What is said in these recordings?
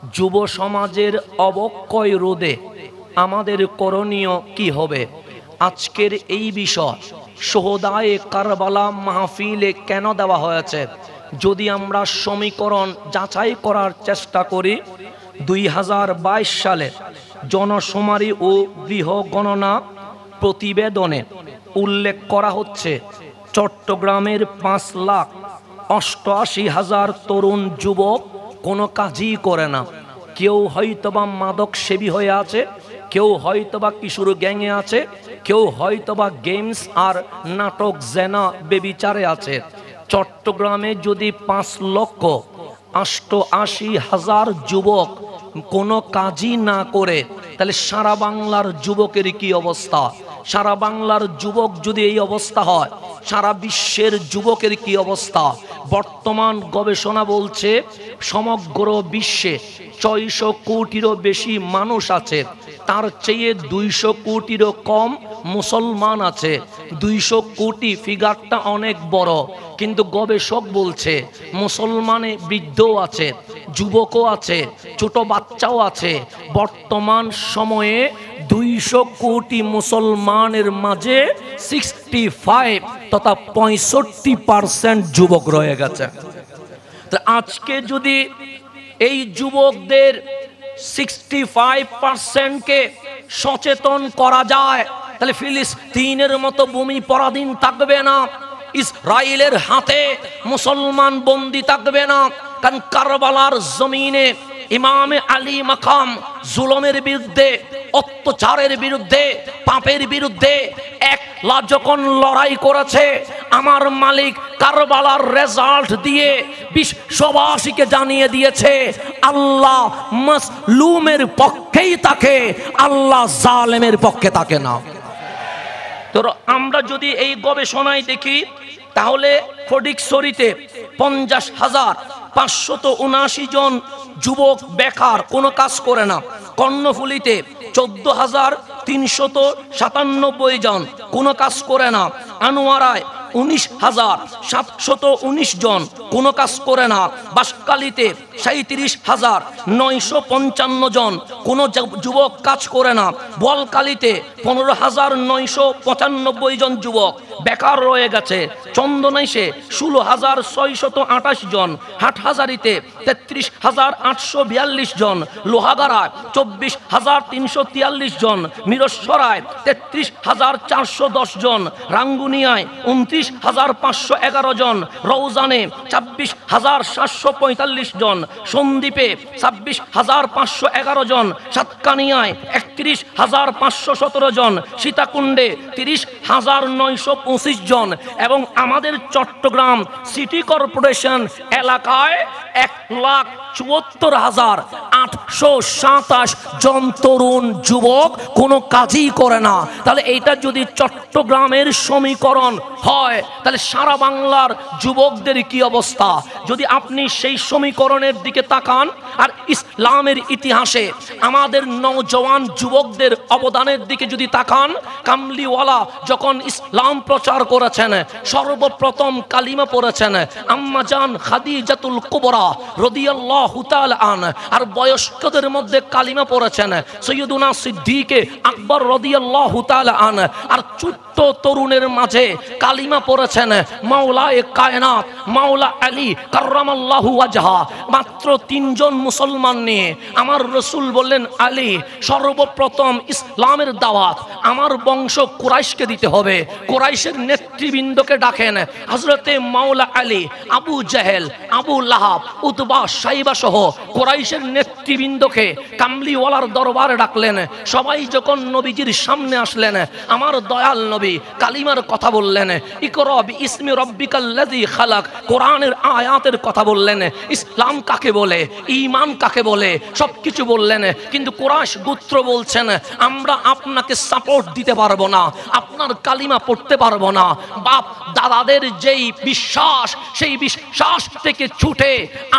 যুব সমাজের অবক্ষয় রোধে আমাদের করণীয় কি হবে? আজকের এই বিষয় শোহদায়ে কারবালা মাহফিলে কেন দেওয়া হয়েছে? যদি আমরা সমীকরণ যাচাই করার চেষ্টা করি, 2022 সালে জনশুমারি ও গৃহগণনা প্রতিবেদনে উল্লেখ করা হচ্ছে চট্টগ্রামের 5,88,000 তরুণ যুবক কোনো কাজই করে না। কেউ হয়তোবা মাদক সেবী হয়ে আছে, কেউ হয়তোবা কিশোর গ্যাংয়ে আছে, কেউ হয়তোবা গেমস আর নাটক জেনা বেবিচারে আছে। চট্টগ্রামে যদি 5,88,000 যুবক কোনো কাজই না করে, তাহলে সারা বাংলার যুবকের কি অবস্থা? সারা বাংলার যুবক যদি এই অবস্থা হয়, সারা বিশ্বের যুবকের কি অবস্থা? বর্তমান গবেষণা বলছে সমগ্র বিশ্বে 600 কোটিরও বেশি মানুষ আছে, তার চেয়ে 200 কোটিরও কম মুসলমান আছে। 200 কোটি ফিগারটা অনেক বড়, কিন্তু গবেষক বলছে মুসলমানে বৃদ্ধও আছে, যুবকও আছে, ছোট বাচ্চাও আছে। বর্তমান সময়ে 200 কোটি মুসলমানের মাঝে 65 তথা 65% যুবক রয়ে গেছে। তো আজকে যদি এই যুবকদের 65%কে সচেতন করা যায়, তাহলে ফিলিস্তিনের মতো ভূমি পরাধীন থাকবে না, ইসরায়েলের হাতে মুসলমান বন্দী থাকবে না। কারণ কারবালার জমিনে ইমামে আলী মাকাম জুলুমের বিরুদ্ধে, অত্যাচারের বিরুদ্ধে, পাপের বিরুদ্ধে একলা যখন লড়াই করেছে, আমার মালিক কারবালার রেজাল্ট দিয়ে বিশ্ববাসীকে জানিয়ে দিয়েছে আল্লাহ মাজলুমের পক্ষেই থাকে, আল্লাহ জালেমের পক্ষে থাকে না। তো আমরা যদি এই গবেষণায় দেখি, তাহলে ফটিকছড়িতে 50,579 জন যুবক বেকার, কোনো কাজ করে না। কর্ণফুলীতে 14,397 জন কোনো কাজ করে না। আনোয়ারায় 19,719 জন কোনো কাজ করে না। বাঁশখালীতে 37,955 জন কোনো যুবক কাজ করে না। বোয়ালখালীতে 15,995 জন যুবক বেকার রয়ে গেছে। চন্দনাইশে 16,628 জন, হাটহাজারিতে 33,842 জন, লোহাগাড়ায় 24,343 জন, মিরসরায় 33,410 জন, রাঙ্গুনিয়ায় 29,511 জন, রৌজানে 26,745 জন, সন্দ্বীপে 26,511 জন, সাতকানিয়ায় 31,517 জন, সীতাকুণ্ডে 30,925 জন এবং আমাদের চট্টগ্রাম সিটি কর্পোরেশন এলাকায় 1,74,827 জন তরুণ যুবক কোনো কাজই করে না। তাহলে এইটা যদি চট্টগ্রামের সমীকরণ হয়, তাহলে সারা বাংলার যুবকদের কি অবস্থা? যদি আপনি সেই সমীকরণের দিকে তাকান আর ইসলামের ইতিহাসে আমাদের নওজওয়ান যুবকদের অবদানের দিকে যদি তাকান, কামলিওয়ালা যখন ইসলাম প্রচার করেছেন, সর্বপ্রথম কালিমা পড়েছেন আম্মাজান খাদিজাতুল কুবরা রাদিয়াল্লাহু তাআলা আন, আর বয়স্কদের মধ্যে কালিমা পড়েছেন সৈয়দুনা সিদ্দিক আকবর রাদিয়াল্লাহু তাআলা আন, আর ছোট্ট তরুণের মাঝে কালিমা পড়েছেন মাওলায়ে কায়নাত মাওলা আলী কাররামাল্লাহু ওয়াজহা। মাত্র 3 জন মুসলমান নিয়ে আমার রাসূল বললেন, আলী সর্বপ্রথম ইসলামের দাওয়াত আমার বংশ কুরাইশকে দিতে হবে। কুরাইশের নেতৃবৃন্দকে ডাকেন, হযরতে মাওলা আলী, আবু জেহেল, আবু লাহাব, উতবা, সাইবা সহ কুরাইশের নেতৃবৃন্দকে কামলিওয়ালার দরবারে ডাকলেন। সবাই যখন নবীজির সামনে আসলেন, আমার দয়াল নবী কালিমার কথা বললেন, ইকরা বিইসমি রাব্বিকাল্লাযী খালাক, কোরআনের আয়াতের কথা বললেন। ইসলাম কাকে বলে, ঈমান কাকে বলে, সবকিছু বললেন। কিন্তু কুরাইশ গোত্র বলছেন, আমরা আপনাকে সাপোর্ট দিতে পারবো না, আপনার কালিমা পড়তে পারবো না। বাপ দাদাদের যেই বিশ্বাস, সেই বিশ্বাস থেকে ছুটে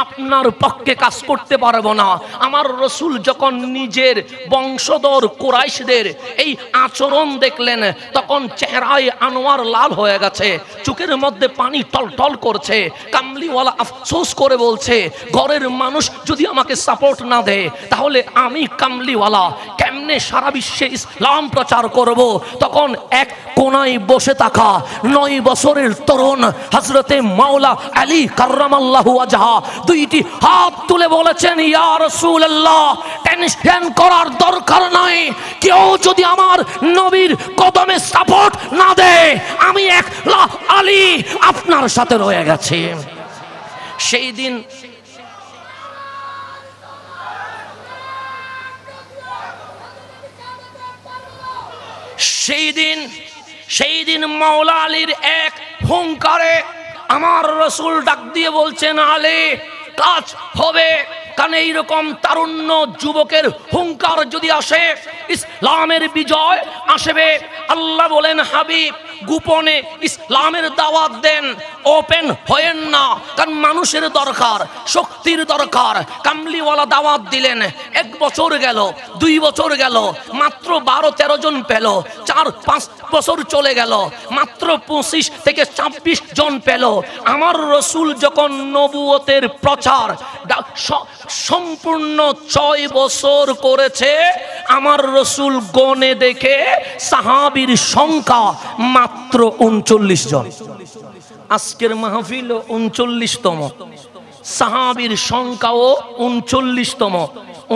আপনার পক্ষে কাজ করতে পারবো না। আমার রসুল যখন নিজের বংশধর কুরাইশদের এই আচরণ দেখলেন, তখন চেহারায় আনোয়ার লাল হয়ে গেছে, চোখের মধ্যে পানি টলটল করছে। কামলিওয়ালা আফসোস করে বলছে, ঘরের মানুষ যদি আমাকে সাপোর্ট না দেয়, তাহলে আমি কামলিওয়ালা কেমনে সারা বিশ্বে ইসলাম প্রচার করব। তখন এক কোনায় বসে থাকা 9 বছরের তরুণ হযরতে মাওলা আলী কাররামাল্লাহু ওয়াজহা দুইটি হাত তুলে বলেছেন, ইয়া রাসূলুল্লাহ, টেনশন করার দরকার নাই। কেউ যদি আমার নবীর কদমে সাপোর্ট না দেয়, আমি একলা আলী আপনার সাথে রয়ে গেছি। সেই দিন মাওলা আলীর এক হুঙ্কারে আমার রসুল ডাক দিয়ে বলছেন, আলী কাজ হবে। কারণ এইরকম তারুণ্য যুবকের হুঙ্কার যদি আসে, ইসলামের বিজয় আসবে। আল্লাহ বলেন, হাবিব গোপনে ইসলামের দাওয়াত দেন, ওপেন হয়েন না। কারণ মানুষের দরকার, শক্তির দরকার। কামলিওয়ালা দাওয়াত দিলেন, 1 বছর গেল, 2 বছর গেল, মাত্র 12-13 জন পেল। 4-5 বছর চলে গেল, মাত্র 25 থেকে 26 জন পেল। আমার রসুল যখন নবুয়তের প্রচার সম্পূর্ণ 6 বছর করেছে, আমার রসুল গনে দেখে সাহাবীর সংখ্যা মাত্র 39 জন। আজকের মাহফিল 39তম, সাহাবীর সংখ্যাও 39তম।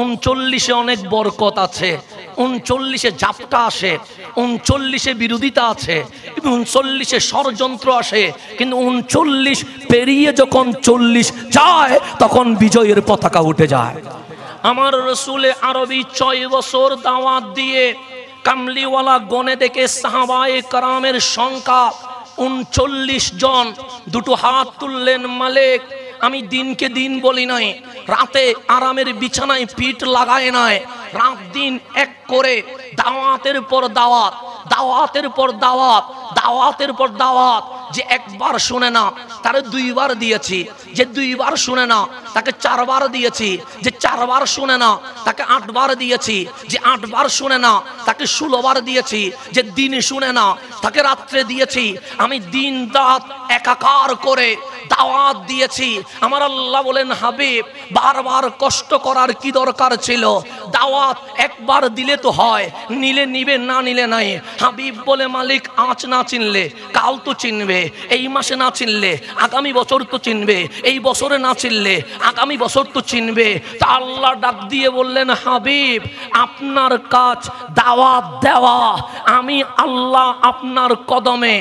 39-এ অনেক বরকত আছে, 39-এ জাপটা আসে, 39-এ বিরোধিতা আছে, 39-এ ষড়যন্ত্র আসে। কিন্তু 39 পেরিয়ে যখন 40 যায়, তখন বিজয়ের পতাকা উঠে যায়। আমার রসুলে আরবি 6 বছর দাওয়াত দিয়ে কামলিওয়ালা গনে দেখে সাহাবায়ে কেরামের সংখ্যা 39 জন। দুটো হাত তুললেন, মালিক আমি দিনকে দিন বলি নাই, রাতে আরামের বিছানায় পিঠ লাগায় নাই, রাত দিন এক করে দাওয়াতের পর দাওয়াত, দাওয়াতের পর দাওয়াত, দাওয়াতের পর দাওয়াত। যে একবার শুনে না তারে 2 বার দিয়েছি, যে 2 বার শুনে না তাকে 4 বার দিয়েছি, যে 4 বার শুনে না তাকে 8 বার দিয়েছি, যে 8 বার শুনে না তাকে 16 বার দিয়েছি, যে দিন শুনে না তাকে রাত্রে দিয়েছি। আমি দিন রাত একাকার করে দাওয়াত দিয়েছি। আমার আল্লাহ বলেন, হাবিব বারবার কষ্ট করার কি দরকার ছিল? দাওয়াত একবার দিলে তো হয়, নিলে নিবে, না নিলে নাই। হাবিব বলে, মালিক আজ না চিনলে কাল তো চিনবে, এই মাসে না চিনলে আগামী বছর তো চিনবে, এই বছরে না চিনলে আগামী বছর তো চিনবে। তা আল্লাহ ডাক দিয়ে বললেন, হাবিব আপনার কাজ দাওয়াত দেওয়া। আমি আল্লাহ আপনার কদমে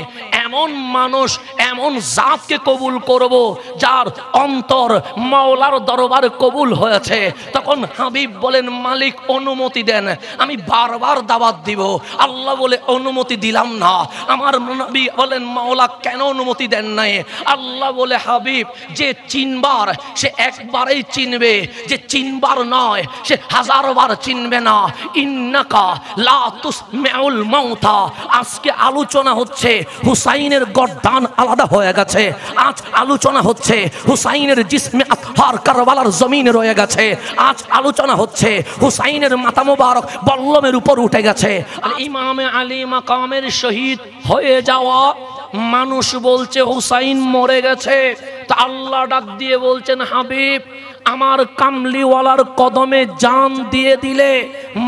এমন মানুষ, এমন জাতকে কবুল করব যার অন্তর মাওলার দরবারে কবুল হয়েছে। তখন হাবিব বলেন, মালিক অনুমতি দেন, আমি বারবার দাওয়াত দিব। আল্লাহ বলে, অনুমতি দিলাম না। আমার নবী বলেন, মাওলা কেন অনুমতি দেন নাই? আল্লাহ বলে, হাবিব যে চিনবার সে একবারেই চিনবে, যে চিনবার নয় সে 1000 বার চিনবে না। ইন্নাকা লা তুসমিউল মাউতা। আজকে আলোচনা হচ্ছে হুসাইনের গর্দান আলাদা হয়ে গেছে, আজ আলোচনা হচ্ছে হুসাইনের জিসমে আতহার কারবালার জমিনে রয়ে গেছে, আজ আলোচনা হচ্ছে হুসাইনের মাথা মোবারক বল্লমের উপর উঠে গেছে। আর ইমামে আলী মাকামের শহীদ হয়ে যাওয়া মানুষ বলছে হুসাইন মরে গেছে। তা আল্লাহ ডাক দিয়ে বলছেন, হাবিব আমার কামলিওয়ালার কদমে জান দিয়ে দিলে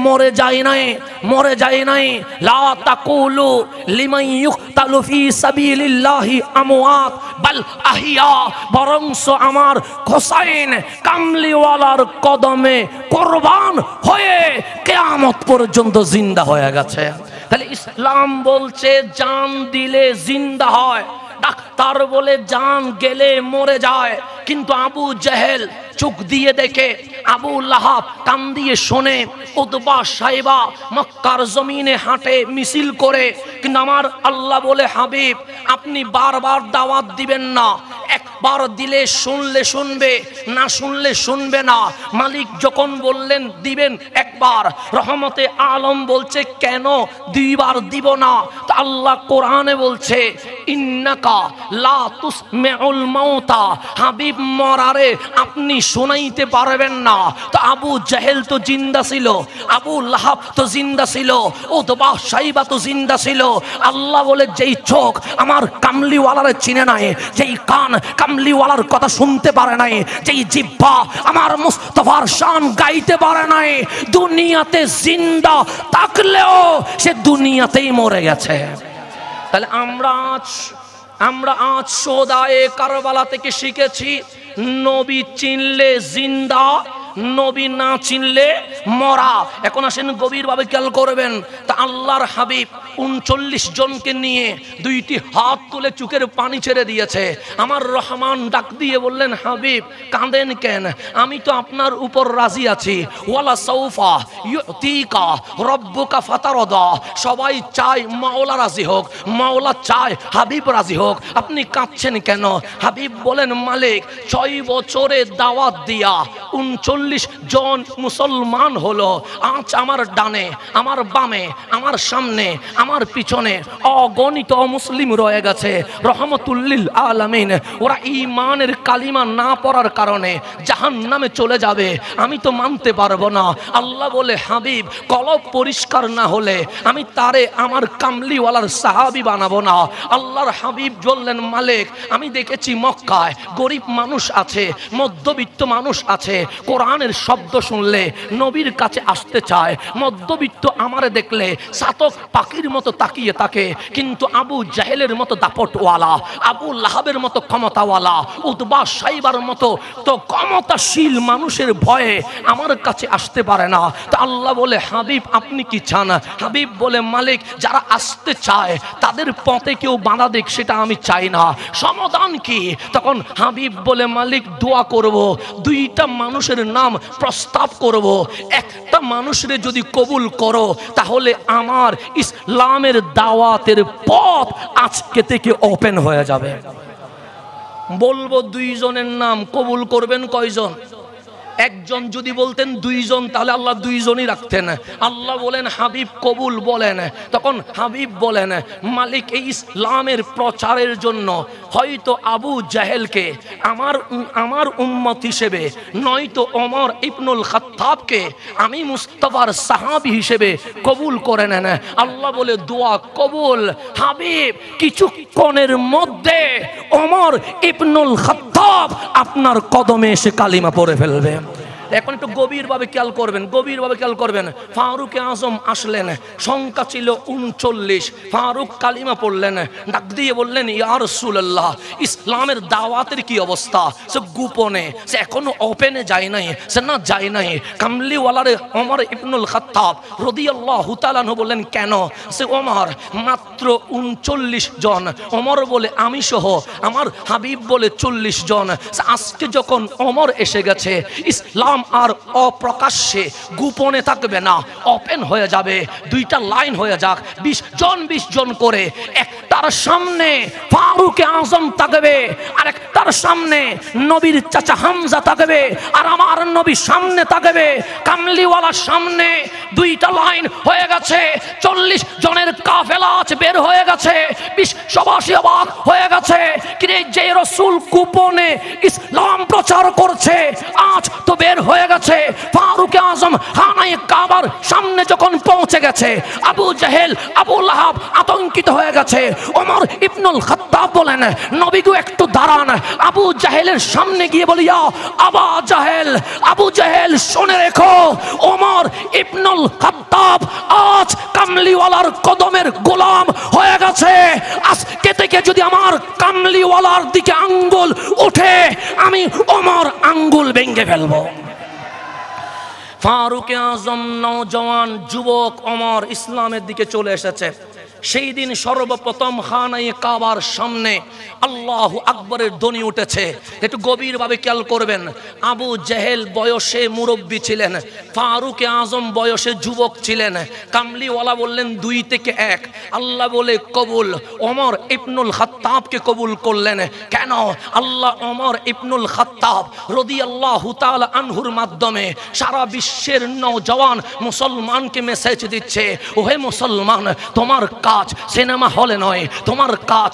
মরে যায় নাই, মরে যায় নাই। লা তাকুলু লিমান ইউকতালু ফি সাবিলিল্লাহি আমওয়াত বাল আহিয়া। বরংস আমার হোসাইন কামলিওয়ালার কদমে কুরবান হয়ে কিয়ামত পর্যন্ত জিন্দা হয়ে গেছে। তাহলে ইসলাম বলছে জান দিলে জিন্দা হয়, ডাক্তার বলে জান গেলে মরে যায়। কিন্তু আবু জেহেল চোখ দিয়ে দেখে, আবু লাহাব কান দিয়ে শোনে, উতবা সাইবা মক্কার জমিনে হাঁটে মিছিল করে। কিন্তু আমার আল্লাহ বলে, হাবিব আপনি বারবার দাওয়াত দিবেন না, একবার দিলে শুনলে শুনবে, না শুনলে শুনবে না। মালিক যখন বললেন দিবেন একবার, রহমতে আলম বলছে কেন দুইবার দিব না? তা আল্লাহ কোরআনে বলছে ইন্নাকা লা তুসমিউল মাউতা, হাবিব মরারে আপনি শোনাইতে পারবেন না। তো আবু জাহেল তো জিন্দা ছিল, আবু লাহাব তো জিন্দা ছিল, উতবা সাইবা তো জিন্দা ছিল। আল্লাহ বলে যেই চোখ আমার কামলিওয়ালারে চিনে নাই, যেই কান কামলিওয়ালার কথা শুনতে পারে নাই, যেই জিহ্বা আমার মুস্তাফার শান গাইতে পারে নাই, দুনিয়াতে জিন্দা থাকলেও সে দুনিয়াতেই মরে গেছে। তাহলে আমরা আজ সোদায়ে কারবালা থেকে শিখেছি নবী চিনলে জিন্দা, নবী না চিনলে মরা। এখন আসেন গভীরভাবে খেয়াল করবেন। তা আল্লাহর হাবিব 39 জনকে নিয়ে দুইটি হাত তুলে চোখের পানি ছেড়ে দিয়েছে। আমার রহমান ডাক দিয়ে বললেন হাবিব কাঁদেন কেন? আমি তো আপনার উপর রাজি আছি। ওয়ালা সাউফা ইউতিকা রব্বুকা ফাতারদা। সবাই চায় মাওলা রাজি হোক, মাওলা চায় হাবিব রাজি হোক, আপনি কাঁদছেন কেন? হাবিব বলেন মালিক 6 বছরে দাওয়াত দিয়া 39 জন মুসলমান হলো। আজ আমার ডানে, আমার বামে, আমার সামনে, আমার পিছনে অগণিত মুসলিম রয়ে গেছে রহমতুল্লিল আলামিন। ওরা ঈমানের কালিমা না পড়ার কারণে জাহান্নামে চলে যাবে, আমি তো মানতে পারবো না। আল্লাহ বলে হাবিব কলব পরিষ্কার না হলে আমি তারে আমার কামলিওয়ালার সাহাবী বানাবো না। আল্লাহর হাবিব বললেন মালিক আমি দেখেছি মক্কায় গরিব মানুষ আছে, মধ্যবিত্ত মানুষ আছে, কোরআনের শব্দ শুনলে নবীর কাছে আসতে চায়। মধ্যবিত্ত আমারে দেখলে সাতক পাখির মতো তাকিয়ে থাকে, কিন্তু আবু জাহেলের মতো দাপটওয়ালা, আবু লাহাবের মতো ক্ষমতাওয়ালা, উতবা সাইবার মতো তো ক্ষমতাশীল মানুষের ভয়ে আমার কাছে আসতে পারে না। তো আল্লাহ বলে হাবিব আপনি কি চান? হাবিব বলে মালিক যারা আসতে চায় তাদের পথে কেউ বাধা দেখ সেটা আমি চাই না, সমাধান কি? তখন হাবিব বলে মালিক দোয়া করব, দুইটা মানুষের নাম প্রস্তাব করব, একটা মানুষের যদি কবুল করো তাহলে আমার ইসলামের দাওয়াতের পথ আজকে থেকে ওপেন হয়ে যাবে। বলবো 2 জনের নাম, কবুল করবেন কয়জন? একজন যদি বলতেন 2 জন তাহলে আল্লাহ 2 জনই রাখতেন। আল্লাহ বলেন হাবিব কবুল বলেন। তখন হাবিব বলেন মালিক এই ইসলামের প্রচারের জন্য হয়তো আবু জাহেলকে আমার উম্মত হিসেবে, নয়তো ওমর ইবনুল খাত্তাবকে আমি মুস্তাফার সাহাবী হিসেবে কবুল করে নেন। আল্লাহ বলে দোয়া কবুল। হাবিব কিছুক্ষণের মধ্যে ওমর ইবনুল খাত্তাব আপনার কদমে এসে কালিমা পড়ে ফেলবে। এখন একটু গভীরভাবে খেয়াল করবেন, গভীরভাবে খেয়াল করবেন। ফারুক আজম আসলেন, সংখ্যা ছিল 39। ফারুক কালিমা পড়লেন, ডাক দিয়ে বললেন ইয়া রাসূলুল্লাহ ইসলামের দাওয়াতের কি অবস্থা? সে গোপনে, সে এখনো ওপেনে যায় নাই, সে না যায় নাই। কামলিওয়ালারে ওমর ইবনুল খাত্তাব রাদিয়াল্লাহু তাআলা আনহু বললেন কেন? সে ওমর মাত্র 39 জন। ওমর বলে আমি সহ, আমার হাবিব বলে 40 জন। আজকে যখন ওমর এসে গেছে ইসলাম আর অপ্রকাশ্যে গোপনে থাকবে না, ওপেন হয়ে যাবে। 2টা লাইন হয়ে যাক, 20 জন করে। একটার সামনে ফারুক আজম থাকবে, আর একটার সামনে নবীর চাচা হামজা থাকবে, আর আমার নবী সামনে থাকবে, কামলিওয়ালার সামনে। 2টা লাইন হয়ে গেছে, 40 জনের কাফেলা আছে বের হয়ে গেছে। বিশ্ববাসী অবাক হয়ে গেছে, কিরে যে রাসূল গোপনে ইসলাম প্রচার করছে আজ তো বের হয়ে গেছে। ফারুক আজম খানায়ে কাবার সামনে যখন পৌঁছে গেছে, আবু জাহেল আবু লাহাব আতঙ্কিত হয়ে গেছে। ওমর ইবনুল খাত্তাব বলেন নবী গো একটু দাঁড়ান। আবু জাহেলের সামনে গিয়ে বলি ইয়া আবা জাহেল, আবু জাহেল শুনে রেখো ওমর ইবনুল খাত্তাব আজ কামলিওয়ালার কদমের গোলাম হয়ে গেছে। আজকে থেকে যদি আমার কামলিওয়ালার দিকে আঙ্গুল উঠে আমি ওমর আঙ্গুল ভেঙে ফেলবো। ফারুক আজম নওজওয়ান যুবক ওমর ইসলামের দিকে চলে এসেছে। সেই দিন সর্বপ্রথম খানায়ে কাবার সামনে আল্লাহু আকবরের ধ্বনি উঠেছে। একটু গভীরভাবে খেয়াল করবেন। আবু জেহেল বয়সে মুরব্বী ছিলেন, ফারুক আজম বয়সে যুবক ছিলেন। কামলিওয়ালা বললেন 2 থেকে 1, আল্লাহ বলে কবুল। ওমর ইবনুল খাত্তাবকে কবুল করলেন। কেন? আল্লাহ ওমর ইবনুল খাত্তাব রাদিয়াল্লাহু তাআলা আনহুর মাধ্যমে সারা বিশ্বের নওজওয়ান মুসলমানকে মেসেজ দিচ্ছে, ওহে মুসলমান, তোমার কাজ সিনেমা হলে নয়, তোমার কাজ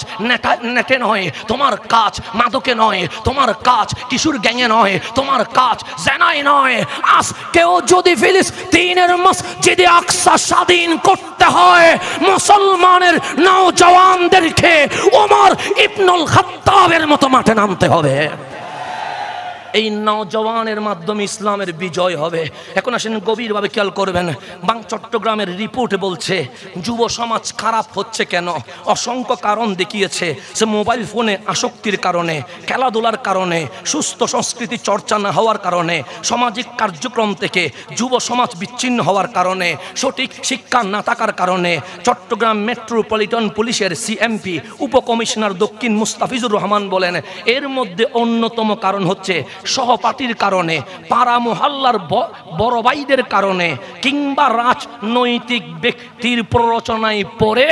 নেটে নয়, তোমার কাজ মাদকে নয়, তোমার কাজ কিশোর গ্যাংয়ে নয়, তোমার কাজ জেনায় নয়। আজ কেউ যদি ফিলিস্তিনের মসজিদে আকসা স্বাধীন করতে হয়, মুসলমানের নওজওয়ানদেরকে ওমর ইবনুল খাত্তাবের মতো মাঠে নামতে হবে। এই নওজওয়ানের মাধ্যমে ইসলামের বিজয় হবে। এখন আসেন গভীরভাবে খেয়াল করবেন। চট্টগ্রামের রিপোর্ট বলছে যুব সমাজ খারাপ হচ্ছে কেন? অসংখ্য কারণ দেখিয়েছে। সে মোবাইল ফোনে আসক্তির কারণে, খেলাধুলার কারণে, সুস্থ সংস্কৃতি চর্চা না হওয়ার কারণে, সামাজিক কার্যক্রম থেকে যুব সমাজ বিচ্ছিন্ন হওয়ার কারণে, সঠিক শিক্ষা না থাকার কারণে। চট্টগ্রাম মেট্রোপলিটন পুলিশের সিএমপি উপকমিশনার দক্ষিণ মুস্তাফিজুর রহমান বলেন, এর মধ্যে অন্যতম কারণ হচ্ছে সহপাঠীর কারণে, পাড়া মহল্লার বড় ভাইদের কারণে, কিংবা রাজনৈতিক ব্যক্তির প্ররোচনায় পড়ে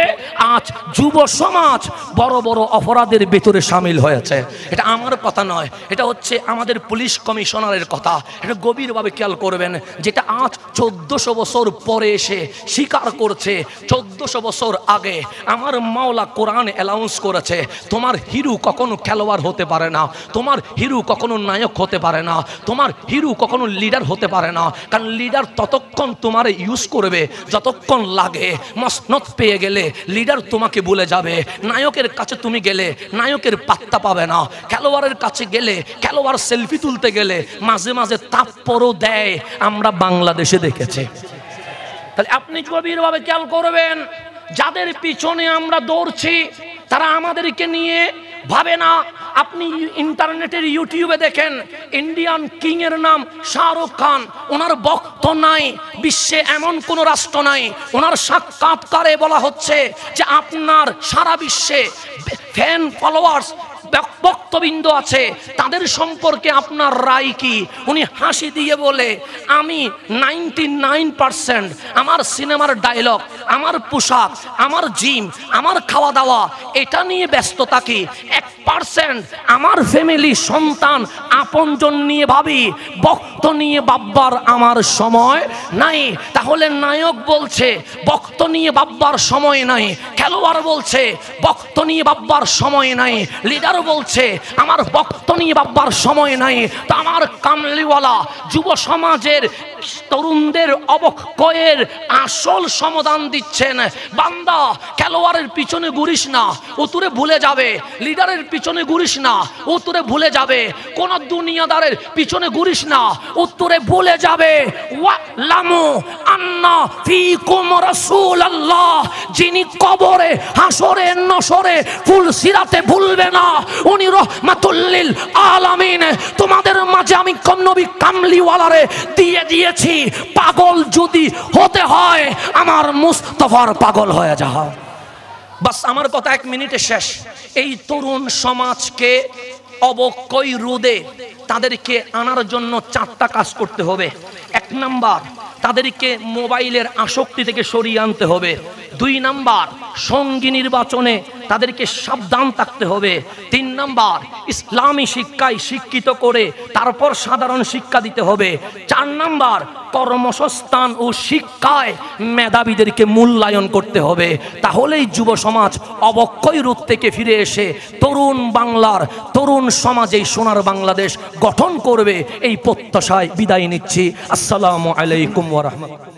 আজ যুব সমাজ বড় বড় অপরাধের ভেতরে সামিল হয়েছে। এটা আমার কথা নয়, এটা হচ্ছে আমাদের পুলিশ কমিশনারের কথা। এটা গভীরভাবে খেয়াল করবেন। যেটা আজ 1400 বছর পরে এসে স্বীকার করছে, 1400 বছর আগে আমার মাওলা কোরআন অ্যালাউন্স করেছে, তোমার হিরো কখনো খেলোয়াড় হতে পারে না, তোমার হিরো কখনো নায়ক হতে পারে না, তোমার হিরো কখনো লিডার হতে পারে না। কারণ লিডার ততক্ষণ তোমার ইউজ করবে যতক্ষণ লাগে। মসনদ পেয়ে গেলে লিডার তোমাকে ভুলে যাবে। নায়কের কাছে তুমি গেলে নায়কের পাত্তা পাবে না। খেলোয়াড়ের কাছে গেলে খেলোয়াড় সেলফি তুলতে গেলে মাঝে মাঝে তাপ্পরও দেয়, আমরা বাংলাদেশে দেখেছি। তাহলে আপনি গভীরভাবে খেয়াল করবেন, যাদের পিছনে আমরা দৌড়ছি তারা আমাদেরকে নিয়ে ভাবে না। আপনি ইন্টারনেটের ইউটিউবে দেখেন, ইন্ডিয়ান কিং এর নাম শাহরুখ খান, ওনার ভক্ত নাই। বিশ্বে এমন কোন রাষ্ট্র নাই। ওনার সাক্ষাৎকারে বলা হচ্ছে যে আপনার সারা বিশ্বে ফ্যান ফলোয়ার্স ভক্তবৃন্দ আছে, তাদের সম্পর্কে আপনার রায় কি? উনি হাসি দিয়ে বলে, আমি 99% আমার সিনেমার ডায়লগ, আমার পোশাক, আমার জিম, আমার খাওয়া দাওয়া এটা নিয়ে ব্যস্ত থাকি। 1% আমার ফ্যামিলি, সন্তান, আপনজন নিয়ে ভাবি, ভক্ত নিয়ে ভাববার আমার সময় নাই। তাহলে নায়ক বলছে ভক্ত নিয়ে ভাববার সময় নাই, খেলোয়াড় বলছে ভক্ত নিয়ে ভাববার সময় নাই, লিডার বলছে আমার ভক্ত নিয়ে ভাববার সময় নাই। তা আমার কামলিওয়ালা যুব সমাজের তরুণদের অবক্ষয়ের আসল সমাধান দিচ্ছেন। বান্দা, খেলোয়াড়ের পিছনে ঘুরিস না, ও তোরে ভুলে যাবে। লিডারের পিছনে ঘুরিস না, ও তোরে ভুলে যাবে। কোন দুনিয়াদারের পিছনে ঘুরিস না, ও তোরে ভুলে যাবে। ওয়ালামু আন্না ফীকুম রাসূলুল্লাহ, যিনি কবরে, হাসরে, নসরে, ফুল সিরাতে ভুলবে না, উনি রহমাতুল লিল আলামিন। তোমাদের মাঝে আমি নবী কামলিওয়ালারে দিয়ে দিয়েছি। পাগল যদি হতে হয় আমার মুস্তাফার পাগল হয়ে যাও। বাস, আমার কথা 1 মিনিটে শেষ। এই তরুণ সমাজকে অবক্ষয় রোধে তাদেরকে আনার জন্য 4টা কাজ করতে হবে। 1 নাম্বার, তাদেরকে মোবাইলের আসক্তি থেকে সরিয়ে আনতে হবে। 2 নাম্বার, সঙ্গী নির্বাচনে তাদেরকে সাবধান থাকতে হবে। 3 নাম্বার, ইসলামী শিক্ষায় শিক্ষিত করে তারপর সাধারণ শিক্ষা দিতে হবে। 4 নাম্বার, কর্মসংস্থান ও শিক্ষায় মেধাবীদেরকে মূল্যায়ন করতে হবে। তাহলেই যুব সমাজ অবক্ষয় রোধ থেকে ফিরে এসে তরুণ বাংলার, তরুণ সমাজে সোনার বাংলাদেশ গঠন করবে। এই প্রত্যাশায় বিদায় নিচ্ছি। আসসালামু আলাইকুম ওয়া রাহমাতুল্লাহ।